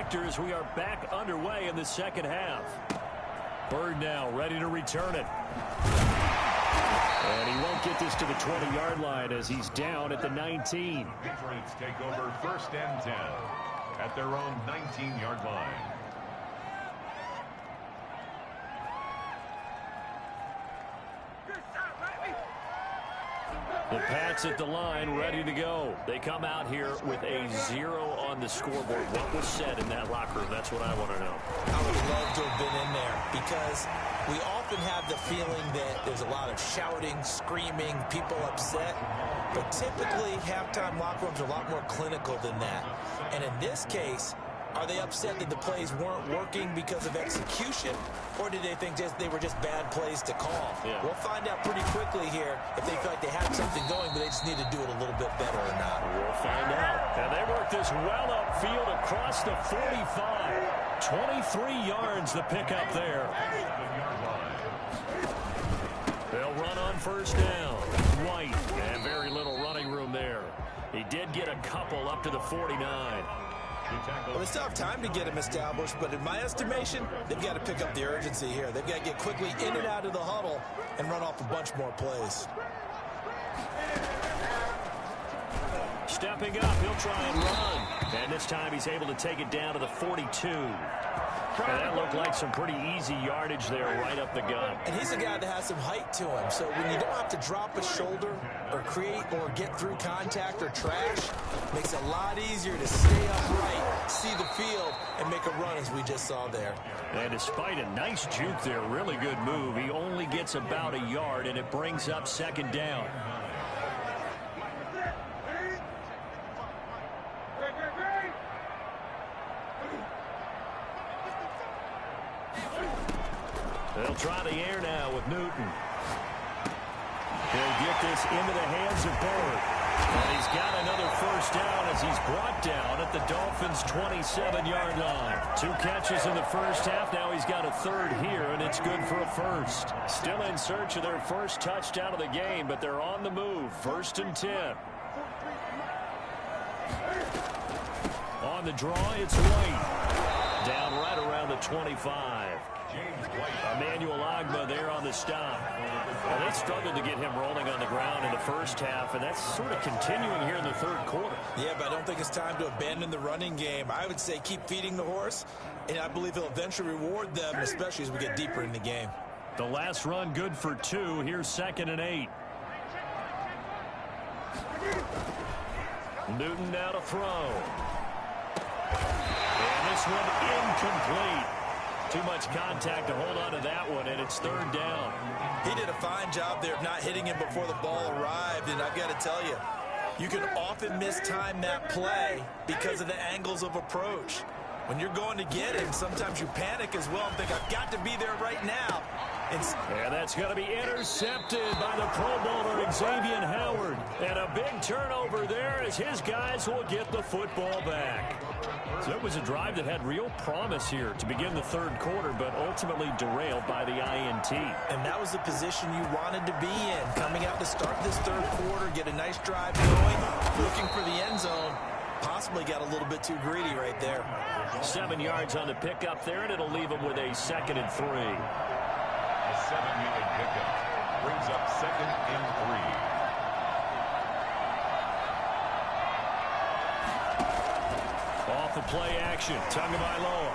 factors. We are back underway in the second half. Bird now ready to return it. And he won't get this to the 20-yard line as he's down at the 19. Patriots take over 1st and 10 at their own 19-yard line. The Pats at the line, ready to go. They come out here with a 0 on the scoreboard. What was said in that locker room? That's what I want to know. I would love to have been in there because we often have the feeling that there's a lot of shouting, screaming, people upset. But typically, halftime locker rooms are a lot more clinical than that. And in this case, are they upset that the plays weren't working because of execution, or did they think they were just bad plays to call? Yeah. We'll find out pretty quickly here if they feel like they had something going, but they just need to do it a little bit better or not. We'll find out. And they work this well upfield across the 45. 23 yards the pickup there. They'll run on 1st down. White, and very little running room there. He did get a couple up to the 49. Well, they still have time to get him established, but in my estimation, they've got to pick up the urgency here. They've got to get quickly in and out of the huddle and run off a bunch more plays. Stepping up, he'll try and run. And this time he's able to take it down to the 42. And that looked like some pretty easy yardage there right up the gut. And he's a guy that has some height to him. So when you don't have to drop a shoulder or create or get through contact or trash, makes it a lot easier to stay upright, see the field, and make a run as we just saw there. And despite a nice juke there, really good move, he only gets about a yard, and it brings up 2nd down. They'll try the air now with Newton. He'll get this into the hands of Bird. And he's got another 1st down as he's brought down at the Dolphins' 27-yard line. 2 catches in the 1st half. Now he's got a 3rd here, and it's good for a 1st. Still in search of their 1st touchdown of the game, but they're on the move. 1st and 10. On the draw, it's White. Down right around the 25. Emmanuel Agba there on the stop. Well, they struggled to get him rolling on the ground in the 1st half, and that's sort of continuing here in the 3rd quarter. Yeah, but I don't think it's time to abandon the running game. I would say keep feeding the horse, and I believe he'll eventually reward them, especially as we get deeper in the game. The last run good for 2. Here's 2nd and 8. Newton now to throw. And this one incomplete. Too much contact to hold on to that one, and it's 3rd down. He did a fine job there of not hitting him before the ball arrived, and I've got to tell you, you can often mistime that play because of the angles of approach. When you're going to get him, sometimes you panic as well and think, I've got to be there right now. And that's going to be intercepted by the Pro Bowler Xavier Howard. And a big turnover there as his guys will get the football back. So it was a drive that had real promise here to begin the 3rd quarter, but ultimately derailed by the INT. And that was the position you wanted to be in, coming out to start this 3rd quarter, get a nice drive going, looking for the end zone. Possibly got a little bit too greedy right there. 7 yards on the pickup there, and it'll leave him with a 2nd and 3. A 7-yard pickup brings up 2nd and 3. Off the play action, Tagovailoa.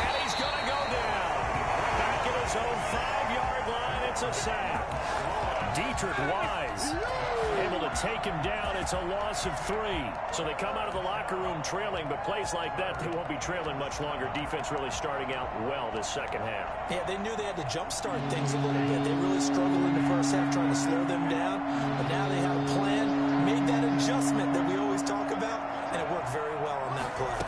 And he's going to go down. Back at his own 5-yard line, it's a sack. Dietrich Wise able to take him down. It's a loss of 3. So they come out of the locker room trailing, but plays like that, they won't be trailing much longer. Defense really starting out well this 2nd half. Yeah, they knew they had to jumpstart things a little bit. They really struggled in the 1st half trying to slow them down, but now they have a plan, made that adjustment that we always talk about, and it worked very well on that play.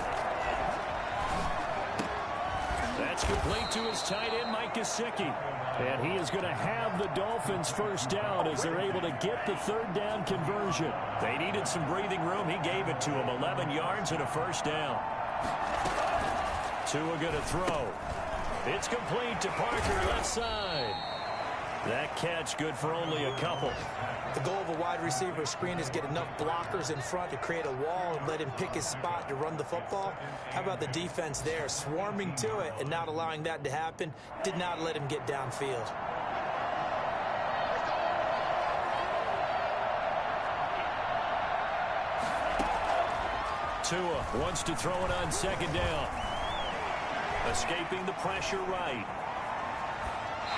That's complete to his tight end, Mike Gesicki. And he is going to have the Dolphins' 1st down as they're able to get the 3rd down conversion. They needed some breathing room. He gave it to him. 11 yards and a 1st down. Tua going to throw. It's complete to Parker, left side. That catch good for only a couple. The goal of a wide receiver screen is get enough blockers in front to create a wall and let him pick his spot to run the football. How about the defense there, swarming to it and not allowing that to happen? Did not let him get downfield. Tua wants to throw it on second down. Escaping the pressure right.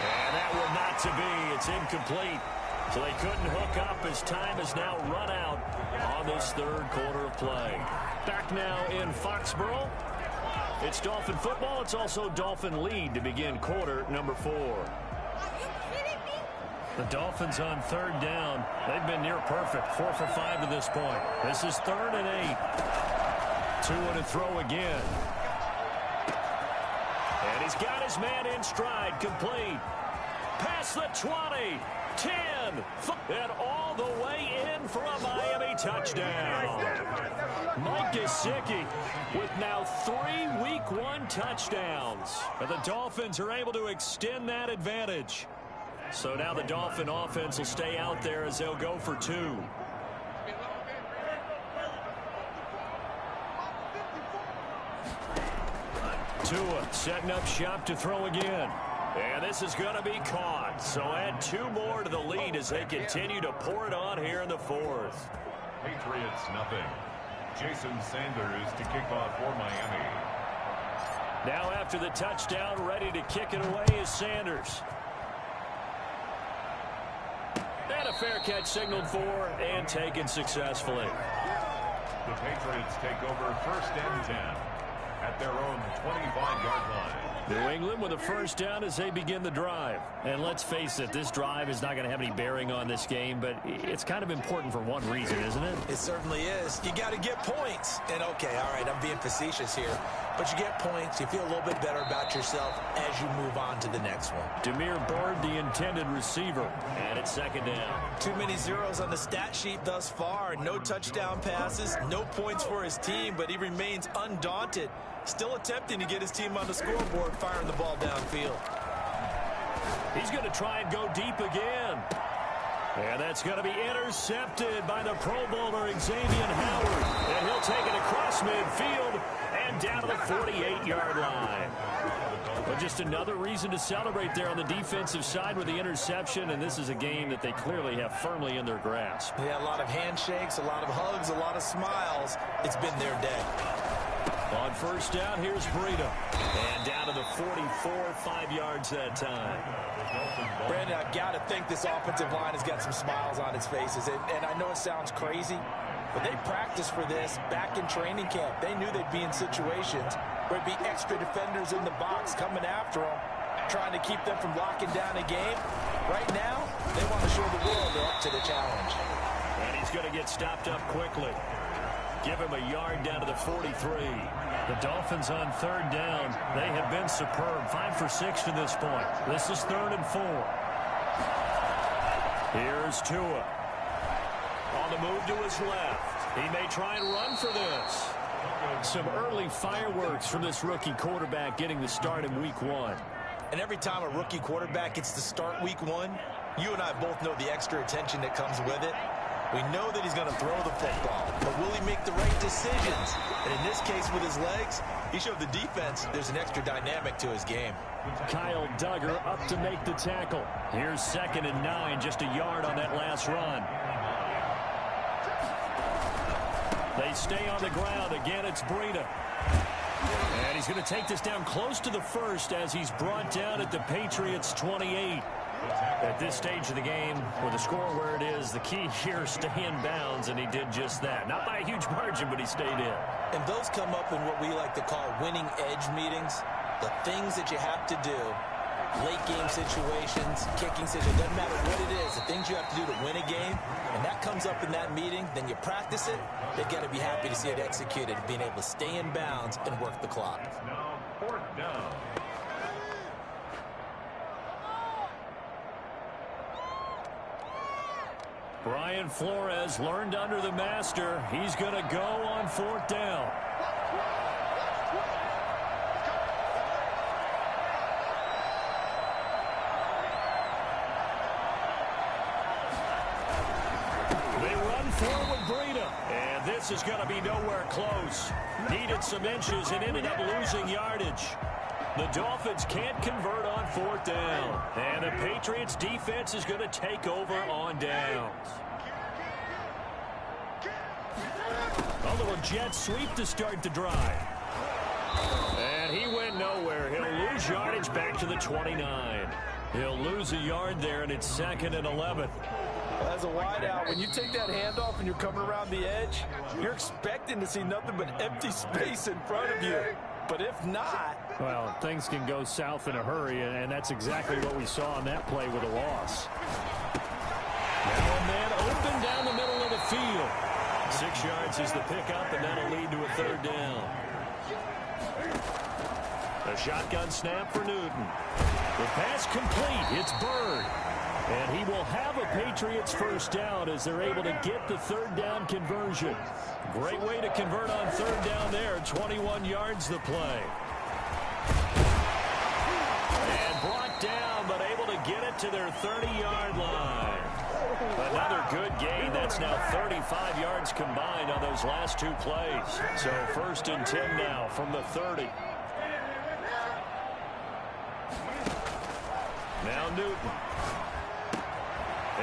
And that will not to be. It's incomplete. So they couldn't hook up as time has now run out on this third quarter of play. Back now in Foxborough. It's Dolphin football. It's also Dolphin lead to begin quarter number 4. The Dolphins on third down. They've been near perfect. 4 for 5 to this point. This is 3rd and 8. Tua to throw again. And he's got his man in stride. Complete. Past the 20. 10. And all the way in for a Miami touchdown. Mike Gesicki with now 3 Week 1 touchdowns. And the Dolphins are able to extend that advantage. So now the Dolphin offense will stay out there as they'll go for 2. Tua setting up shop to throw again. And this is going to be caught. So add 2 more to the lead as they continue to pour it on here in the 4th. Patriots nothing. Jason Sanders to kick off for Miami. Now after the touchdown, ready to kick it away is Sanders. And a fair catch signaled for and taken successfully. The Patriots take over 1st and 10 at their own 25-yard line. New England with a first down as they begin the drive. And let's face it, this drive is not going to have any bearing on this game, but it's kind of important for one reason, isn't it? It certainly is. You got to get points. And, okay, all right, I'm being facetious here. But you get points, you feel a little bit better about yourself as you move on to the next one. Demir Bird, the intended receiver. And it's 2nd down. Too many zeros on the stat sheet thus far. No touchdown passes, no points for his team, but he remains undaunted. Still attempting to get his team on the scoreboard, firing the ball downfield. He's going to try and go deep again. And that's going to be intercepted by the Pro Bowler Xavier Howard. And he'll take it across midfield and down to the 48-yard line. But just another reason to celebrate there on the defensive side with the interception. And this is a game that they clearly have firmly in their grasp. Yeah, a lot of handshakes, a lot of hugs, a lot of smiles. It's been their day. On first down, here's Breida. And down to the 44, 5 yards that time. Brandon, I've got to think this offensive line has got some smiles on its faces. And I know it sounds crazy, but they practiced for this back in training camp. They knew they'd be in situations where it'd be extra defenders in the box coming after them, trying to keep them from locking down a game. Right now, they want to show the world they're up to the challenge. And he's going to get stopped up quickly. Give him a yard down to the 43. The Dolphins on third down. They have been superb. 5 for 6 to this point. This is 3rd and 4. Here's Tua. On the move to his left. He may try and run for this. Some early fireworks from this rookie quarterback getting the start in Week 1. And every time a rookie quarterback gets to start Week 1, you and I both know the extra attention that comes with it. We know that he's going to throw the football, but will he make the right decisions? And in this case with his legs, he showed the defense there's an extra dynamic to his game. Kyle Duggar up to make the tackle. Here's 2nd and 9, just a yard on that last run. They stay on the ground. Again, it's Breida. And he's going to take this down close to the 1st as he's brought down at the Patriots' 28. At this stage of the game, with the score where it is, the key here is stay in bounds, and he did just that. Not by a huge margin, but he stayed in. And those come up in what we like to call winning edge meetings. The things that you have to do, late game situations, kicking situations, doesn't matter what it is, the things you have to do to win a game, and that comes up in that meeting, then you practice it, they've got to be happy to see it executed, being able to stay in bounds and work the clock. Now 4th down. Brian Flores learned under the master. He's going to go on 4th down. for it with Breida. And this is going to be nowhere close. Needed some inches and ended up losing yardage. The Dolphins can't convert on 4th down. And the Patriots defense is going to take over on downs. A little jet sweep to start the drive. And he went nowhere. He'll lose yardage back to the 29. He'll lose a yard there, and it's 2nd and 11. As a wideout, when you take that handoff and you're coming around the edge, you're expecting to see nothing but empty space in front of you. But if not... Well, things can go south in a hurry, and that's exactly what we saw on that play with a loss. Now a man open down the middle of the field. 6 yards is the pickup, and that'll lead to a 3rd down. A shotgun snap for Newton. The pass complete. It's Bird. And he will have a Patriots 1st down as they're able to get the 3rd down conversion. Great way to convert on 3rd down there. 21 yards the play. And brought down, but able to get it to their 30-yard line. Another good gain. That's now 35 yards combined on those last 2 plays. So 1st and 10 now from the 30. Now Newton.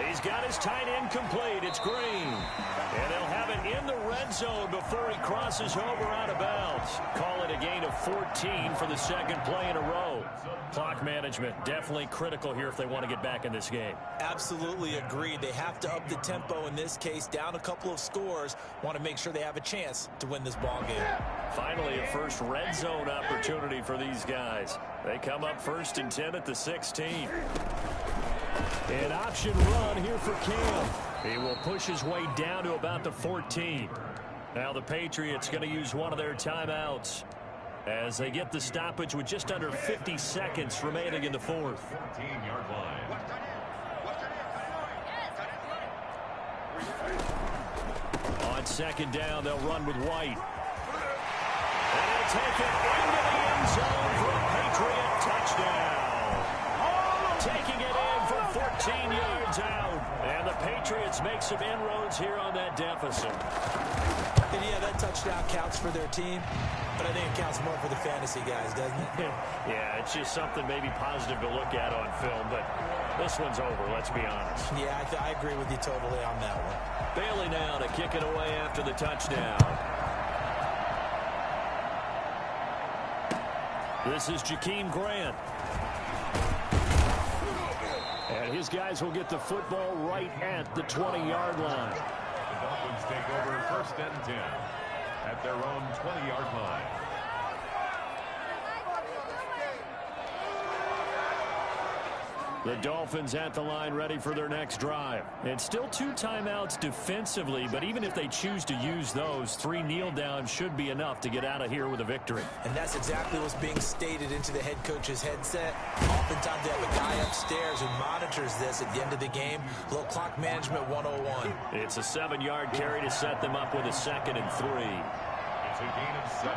He's got his tight end complete. It's Green. And they'll have it in the red zone before he crosses over out of bounds. Call it a gain of 14 for the 2nd play in a row. Clock management definitely critical here if they want to get back in this game. Absolutely agreed. They have to up the tempo in this case. Down a couple of scores. Want to make sure they have a chance to win this ball game. Finally, a first red zone opportunity for these guys. They come up 1st and 10 at the 16. An option run here for Cam. He will push his way down to about the 14. Now the Patriots going to use one of their timeouts as they get the stoppage with just under 50 seconds remaining in the 4th. 14-yard line. On 2nd down, they'll run with White. And he'll take it into the end zone for a Patriot touchdown. Taking it in from 14 yards out. And the Patriots make some inroads here on that deficit. And yeah, that touchdown counts for their team, but I think it counts more for the fantasy guys, doesn't it? Yeah, it's just something maybe positive to look at on film, but this one's over, let's be honest. Yeah, I agree with you totally on that one. Bailey now to kick it away after the touchdown. This is Jakeem Grant. And his guys will get the football right at the 20-yard line. The Dolphins take over 1st and 10 at their own 20-yard line. The Dolphins at the line ready for their next drive. And still 2 timeouts defensively, but even if they choose to use those, 3 kneel downs should be enough to get out of here with a victory. And that's exactly what's being stated into the head coach's headset. Oftentimes they have a guy upstairs who monitors this at the end of the game. A little clock management 101. It's a 7-yard carry to set them up with a 2nd and 3. It's a gain of 7.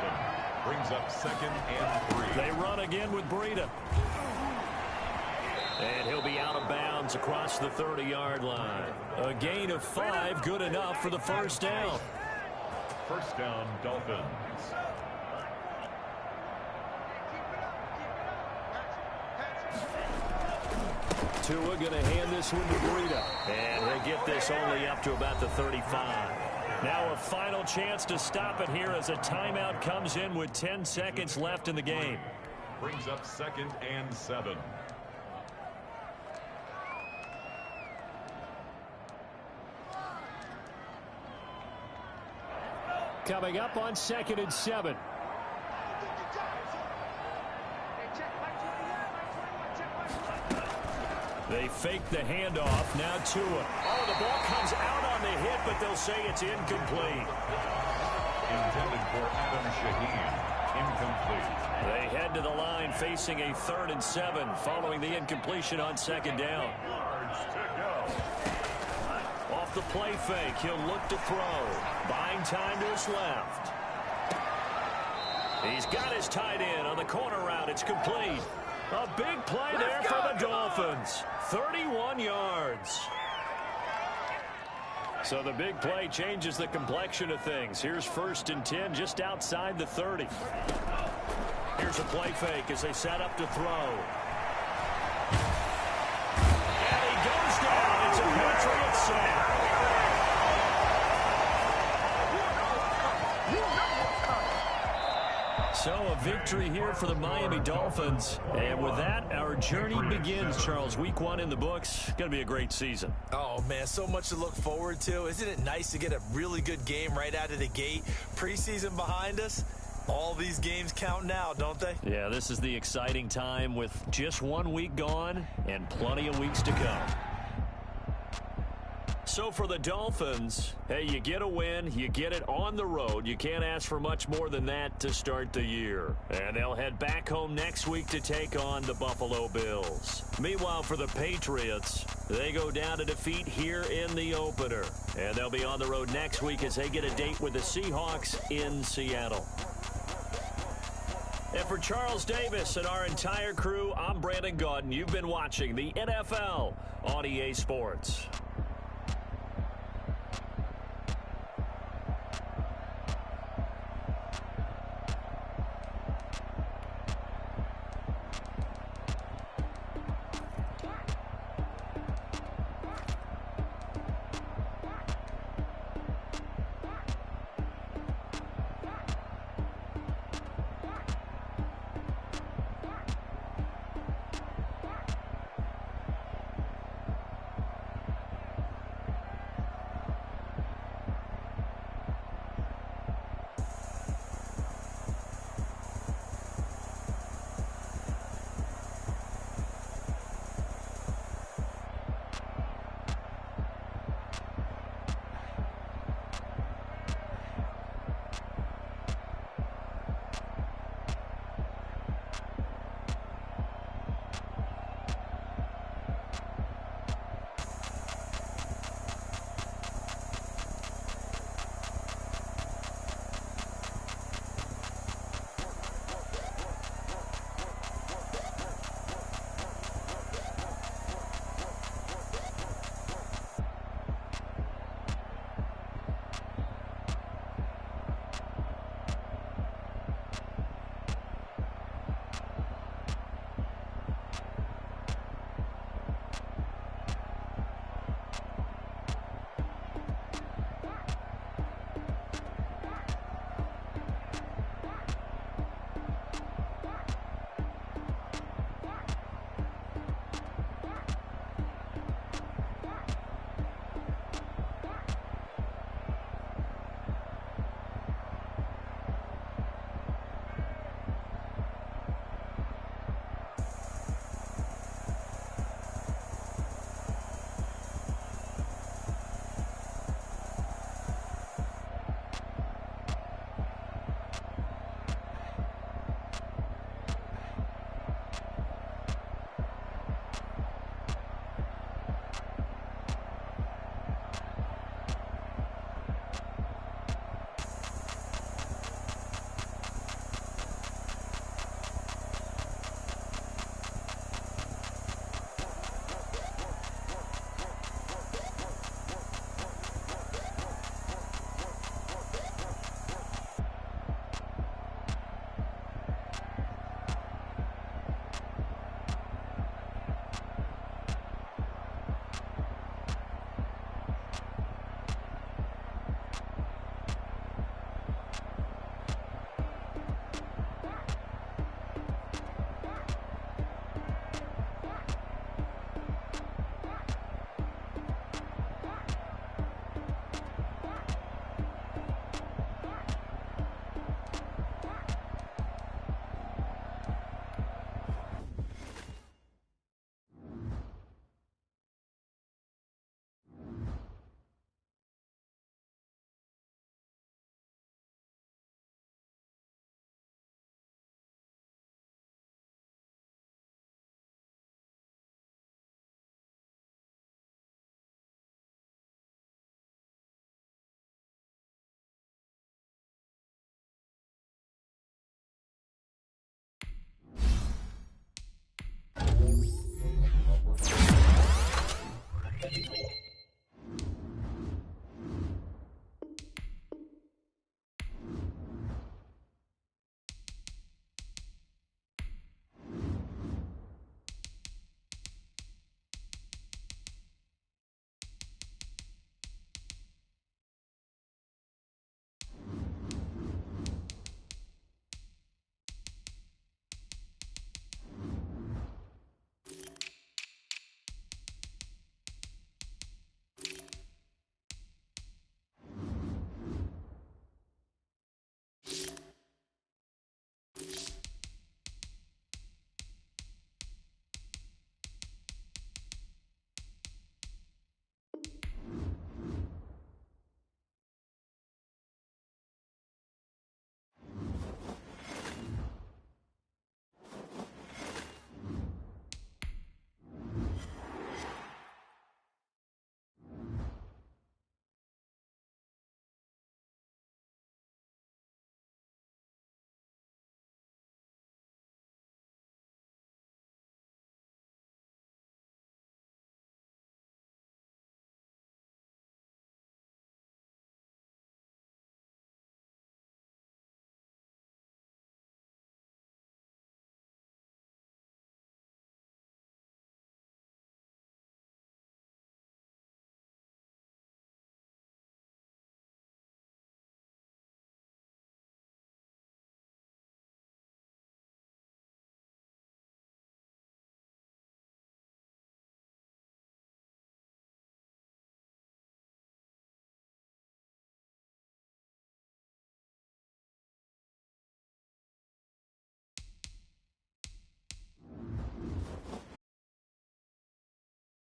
Brings up 2nd and 3. They run again with Breida. And he'll be out of bounds across the 30-yard line. A gain of 5, good enough for the 1st down. 1st down, Dolphins. Tua going to hand this one to Breida. And he'll get this only up to about the 35. Now a final chance to stop it here as a timeout comes in with 10 seconds left in the game. Brings up 2nd and 7. Coming up on 2nd and 7. They fake the handoff. Now Tua. Oh, the ball comes out on the hit, but they'll say it's incomplete. Intended for Adam Shaheen. Incomplete. They head to the line facing a 3rd and 7 following the incompletion on 2nd down. Off the play fake, he'll look to throw. Buying time to his left. He's got his tight end on the corner route. It's complete. A big play there for the Dolphins. 31 yards. So the big play changes the complexion of things. Here's 1st and 10 just outside the 30. Here's a play fake as they set up to throw. And he goes down. It's a Patriot sack. So a victory here for the Miami Dolphins. And with that, our journey begins, Charles. Week 1 in the books. Going to be a great season. Oh, man, so much to look forward to. Isn't it nice to get a really good game right out of the gate? Preseason behind us. All these games count now, don't they? Yeah, this is the exciting time with just 1 week gone and plenty of weeks to come. So for the Dolphins, hey, you get a win, you get it on the road. You can't ask for much more than that to start the year. And they'll head back home next week to take on the Buffalo Bills. Meanwhile, for the Patriots, they go down to defeat here in the opener. And they'll be on the road next week as they get a date with the Seahawks in Seattle. And for Charles Davis and our entire crew, I'm Brandon Gaudin. You've been watching the NFL on EA Sports.